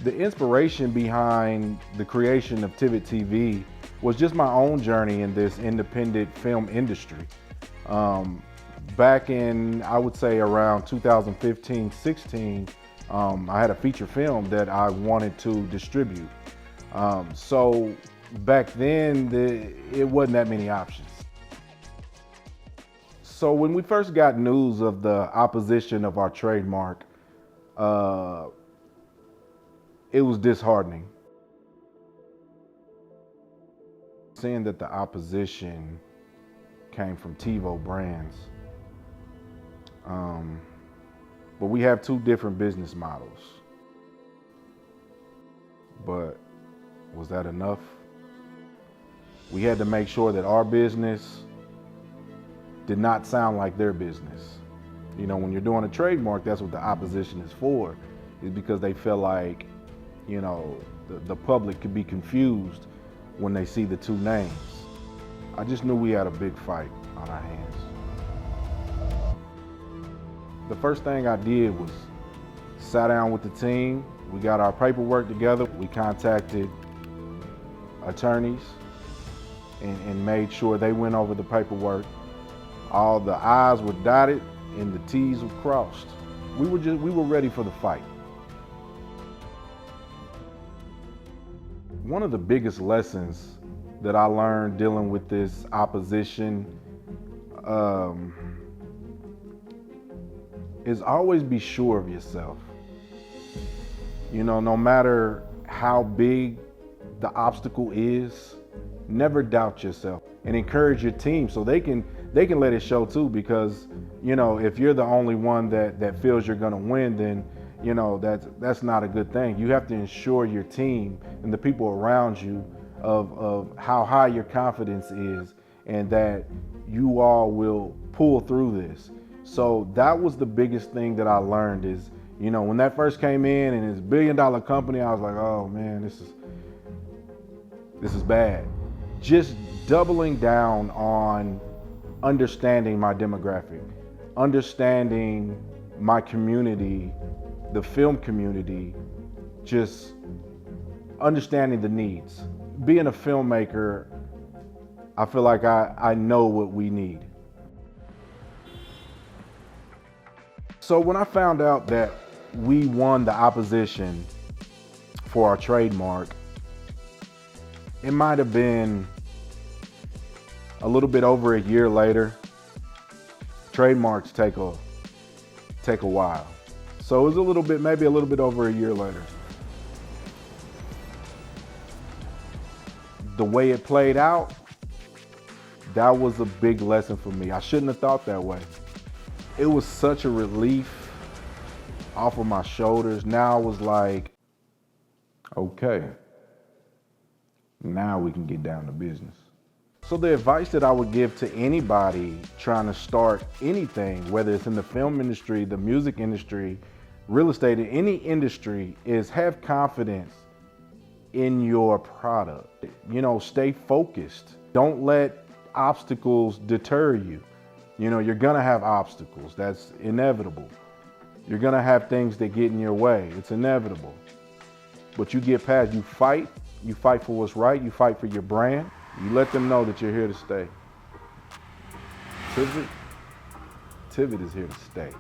The inspiration behind the creation of Tivid TV was just my own journey in this independent film industry. Back in, I would say around 2015-16, I had a feature film that I wanted to distribute. So back then, it wasn't that many options. So when we first got news of the opposition of our trademark, it was disheartening. Seeing that the opposition came from Tivid brands. But we have two different business models. But was that enough? We had to make sure that our business did not sound like their business. You know, when you're doing a trademark, that's what the opposition is for, is because they feel like, you know, the public could be confused when they see the two names. I just knew we had a big fight on our hands. The first thing I did was sat down with the team. We got our paperwork together. We contacted attorneys and made sure they went over the paperwork. All the I's were dotted and the T's were crossed. We were ready for the fight. One of the biggest lessons that I learned dealing with this opposition is always be sure of yourself. You know, no matter how big the obstacle is, never doubt yourself and encourage your team so they can let it show too, because, you know, if you're the only one that feels you're gonna win, then, you know, that's not a good thing. You have to ensure your team and the people around you of how high your confidence is and that you all will pull through this. So that was the biggest thing that I learned is, you know, when that first came in and it's a $1 billion company, I was like, oh man, this is bad. Just doubling down on understanding my demographic, understanding my community, the film community, just understanding the needs. Being a filmmaker, I feel like I know what we need. So when I found out that we won the opposition for our trademark, it might have been a little bit over a year later. Trademarks take a while. So it was a little bit, maybe a little bit over a year later. The way it played out, that was a big lesson for me. I shouldn't have thought that way. It was such a relief off of my shoulders. Now I was like, okay, now we can get down to business. So the advice that I would give to anybody trying to start anything, whether it's in the film industry, the music industry, real estate, in any industry, is have confidence in your product. You know, stay focused. Don't let obstacles deter you. You know, you're gonna have obstacles. That's inevitable. You're gonna have things that get in your way. It's inevitable. But you get past, you fight for what's right, you fight for your brand. You let them know that you're here to stay. Tivid is here to stay.